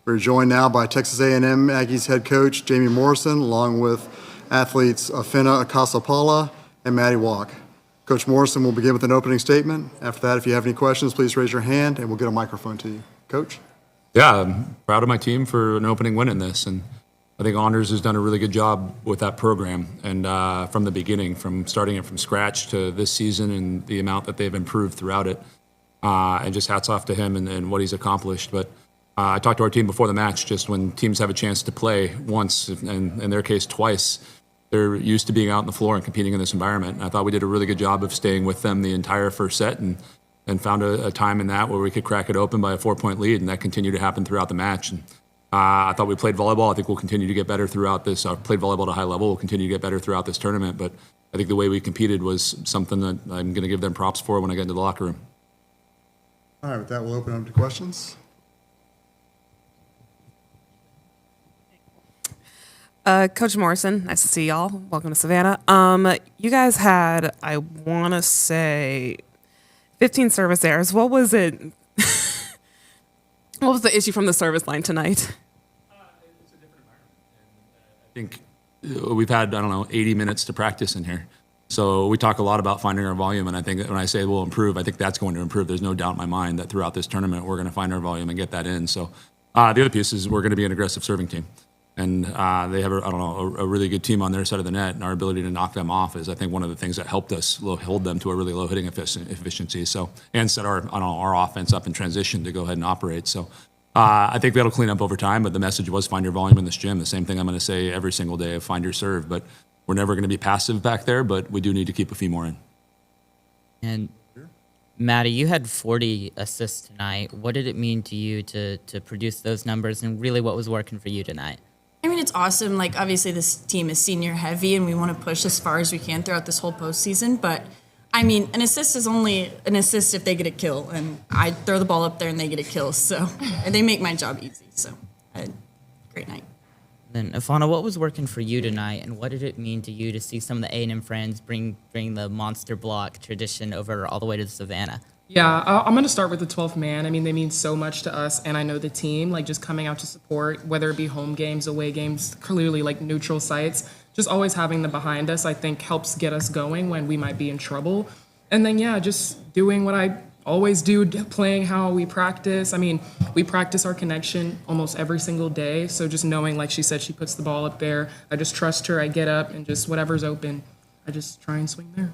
We're joined now by Texas A&M Aggies head coach Jamie Morrison, along with athletes Ifenna Cos-Okpalla and Maddie Waak. Coach Morrison will begin with an opening statement. After that, if you have any questions, please raise your hand and we'll get a microphone to you. Coach? Yeah, I'm proud of my team for an opening win in this, and I think Honors has done a really good job with that program. And from the beginning, from starting it from scratch to this season, and the amount that they've improved throughout it, and just hats off to him and what he's accomplished. But I talked to our team before the match. Just when teams have a chance to play once, and in their case twice, they're used to being out on the floor and competing in this environment. And I thought we did a really good job of staying with them the entire first set, and found a time in that where we could crack it open by a 4-point lead, and that continued to happen throughout the match. And I thought we played volleyball. I think we'll continue to get better throughout this. Played volleyball at a high level. We'll continue to get better throughout this tournament. But I think the way we competed was something that I'm going to give them props for when I get into the locker room. All right, with that, we'll open up to questions. Coach Morrison, nice to see y'all. Welcome to Savannah. You guys had, I want to say, 15 service errors. What was it? What was the issue from the service line tonight? It's a different environment. I think we've had, 80 minutes to practice in here. So we talk a lot about finding our volume, and I think when I say we'll improve, I think that's going to improve. There's no doubt in my mind that throughout this tournament, we're going to find our volume and get that in. So the other piece is we're going to be an aggressive serving team. And they have, a really good team on their side of the net, and our ability to knock them off is, I think, one of the things that helped us hold them to a really low hitting efficiency. So, and set our offense up in transition to go ahead and operate. So I think that'll clean up over time, but the message was find your volume in this gym. The same thing I'm going to say every single day of find your serve. But we're never going to be passive back there, but we do need to keep a few more in. And Maddie, you had 40 assists tonight. What did it mean to you to produce those numbers, and really what was working for you tonight? I mean, it's awesome. Like, obviously, this team is senior heavy, and we want to push as far as we can throughout this whole postseason. But, I mean, an assist is only an assist if they get a kill, and I throw the ball up there and they get a kill. So, and they make my job easy. So, I had a great night. Then, Ifenna, what was working for you tonight, and what did it mean to you to see some of the A&M friends bring the monster block tradition over all the way to Savannah? Yeah, I'm going to start with the 12th man. I mean, they mean so much to us, and I know the team, like, just coming out to support, whether it be home games, away games, clearly, like, neutral sites, just always having them behind us, I think, helps get us going when we might be in trouble. And then, yeah, just doing what I always do, playing how we practice. I mean, we practice our connection almost every single day, so just knowing, like she said, she puts the ball up there, I just trust her, I get up, and just whatever's open, I just try and swing there.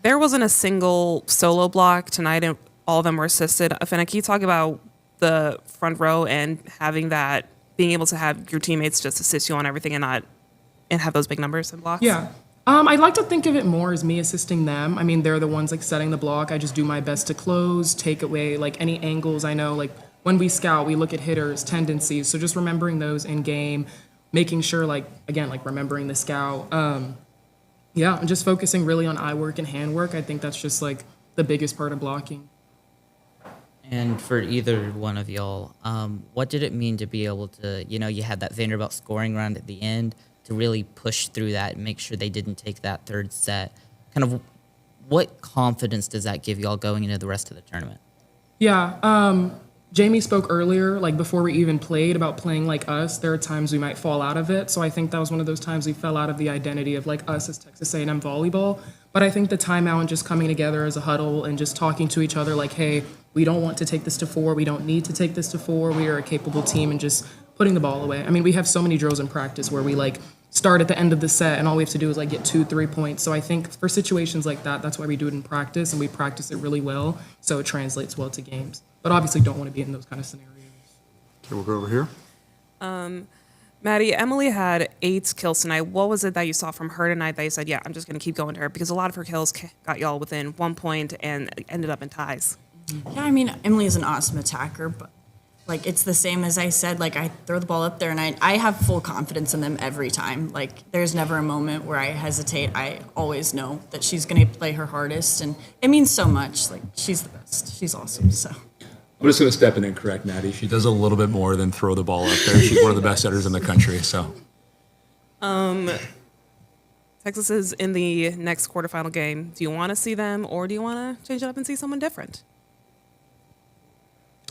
There wasn't a single solo block tonight, and all of them were assisted. Ifenna, can you talk about the front row and having that, being able to have your teammates just assist you on everything and have those big numbers and blocks? Yeah. I'd like to think of it more as me assisting them. I mean, they're the ones, like, setting the block. I just do my best to close, take away, like, any angles. I know, like, when we scout, we look at hitters, tendencies. So just remembering those in game, making sure, like, again, like, remembering the scout. Yeah, and just focusing really on eye work and hand work. I think that's just, like, the biggest part of blocking. And for either one of y'all, what did it mean to be able to, you had that Vanderbilt scoring run at the end, to really push through that and make sure they didn't take that third set? Kind of what confidence does that give y'all going into the rest of the tournament? Yeah, Jamie spoke earlier, like, before we even played, about playing like us. There are times we might fall out of it. So I think that was one of those times we fell out of the identity of, like, us as Texas A&M volleyball. But I think the timeout and just coming together as a huddle and just talking to each other like, hey, we don't want to take this to 4. We don't need to take this to 4. We are a capable team, and just putting the ball away. I mean, we have so many drills in practice where we, like, start at the end of the set and all we have to do is, like, get 2-3 points. So I think for situations like that, that's why we do it in practice, and we practice it really well so it translates well to games. But obviously don't want to be in those kind of scenarios. Okay, we'll go over here. Maddie, Emily had 8 kills tonight. What was it that you saw from her tonight that you said, yeah, I'm just going to keep going to her? Because a lot of her kills got y'all within 1 point and ended up in ties. Yeah, I mean, Emily is an awesome attacker, but, like, it's the same as I said. Like, I throw the ball up there, and I have full confidence in them every time. Like, there's never a moment where I hesitate. I always know that she's going to play her hardest, and it means so much. Like, she's the best. She's awesome, so. I'm just going to step in and correct Maddie. She does a little bit more than throw the ball up there. She's one of the best setters in the country. So, Texas is in the next quarterfinal game. Do you want to see them, or do you want to change it up and see someone different?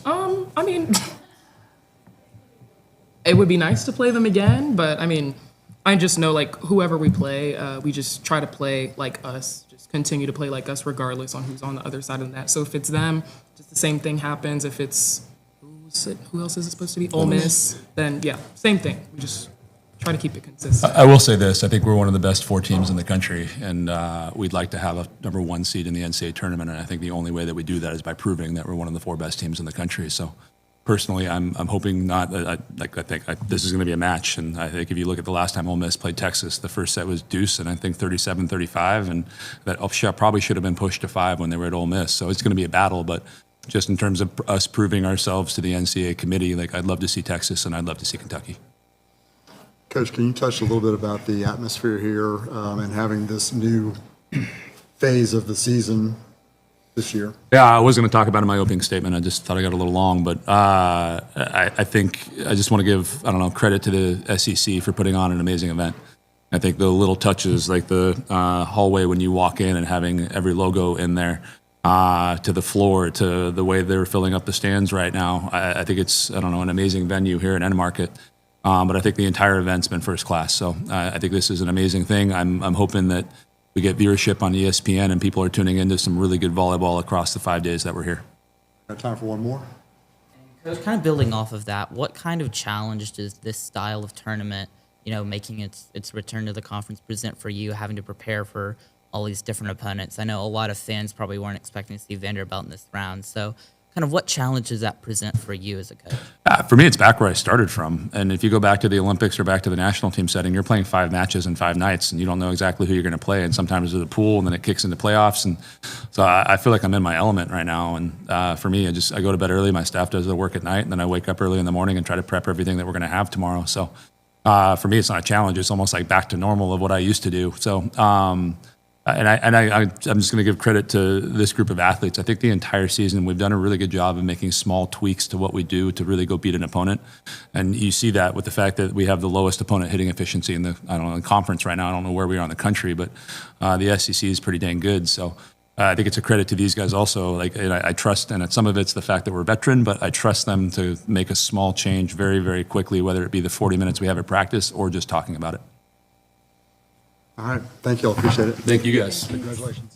I mean, it would be nice to play them again, but I mean, I just know like whoever we play, we just try to play like us, just continue to play like us regardless on who's on the other side of that. So if it's them, just the same thing happens. If it's, who else is it supposed to be? Ole Miss, then yeah, same thing. We just try to keep it consistent. I will say this, I think we're one of the best 4 teams in the country, and we'd like to have a number 1 seed in the NCAA tournament, and I think the only way that we do that is by proving that we're one of the 4 best teams in the country. So personally, I'm hoping not. I think this is going to be a match, and I think if you look at the last time Ole Miss played Texas, the first set was deuce, and I think 37-35, and that probably should have been pushed to 5 when they were at Ole Miss. So it's going to be a battle, but just in terms of us proving ourselves to the NCAA committee, like I'd love to see Texas and I'd love to see Kentucky. Coach, can you touch a little bit about the atmosphere here and having this new phase of the season this year? Yeah, I was going to talk about it in my opening statement. I just thought I got a little long, but I think I just want to give, credit to the SEC for putting on an amazing event. I think the little touches, like the hallway when you walk in and having every logo in there, to the floor, to the way they're filling up the stands right now. I think it's, an amazing venue here in Enmarket. But I think the entire event's been first class. So I think this is an amazing thing. I'm hoping that we get viewership on ESPN and people are tuning into some really good volleyball across the 5 days that we're here. Got time for one more? Coach, kind of building off of that, what kind of challenge does this style of tournament, making its return to the conference present for you, having to prepare for all these different opponents? I know a lot of fans probably weren't expecting to see Vanderbilt in this round. So kind of what challenge does that present for you as a coach? For me, it's back where I started from. And if you go back to the Olympics or back to the national team setting, you're playing 5 matches in 5 nights, and you don't know exactly who you're going to play. And sometimes there's a pool, and then it kicks into playoffs. And so I feel like I'm in my element right now. And for me, I go to bed early. My staff does the work at night, and then I wake up early in the morning and try to prep everything that we're going to have tomorrow. So for me, it's not a challenge. It's almost like back to normal of what I used to do. So I'm just going to give credit to this group of athletes. I think the entire season we've done a really good job of making small tweaks to what we do to really go beat an opponent, and you see that with the fact that we have the lowest opponent hitting efficiency in the conference right now. I don't know where we are in the country, but the SEC is pretty dang good. So I think it's a credit to these guys also. And I trust, and some of it's the fact that we're veteran, but I trust them to make a small change very, very quickly, whether it be the 40 minutes we have at practice or just talking about it. All right. Thank you all. Appreciate it. Thank you guys. Congratulations.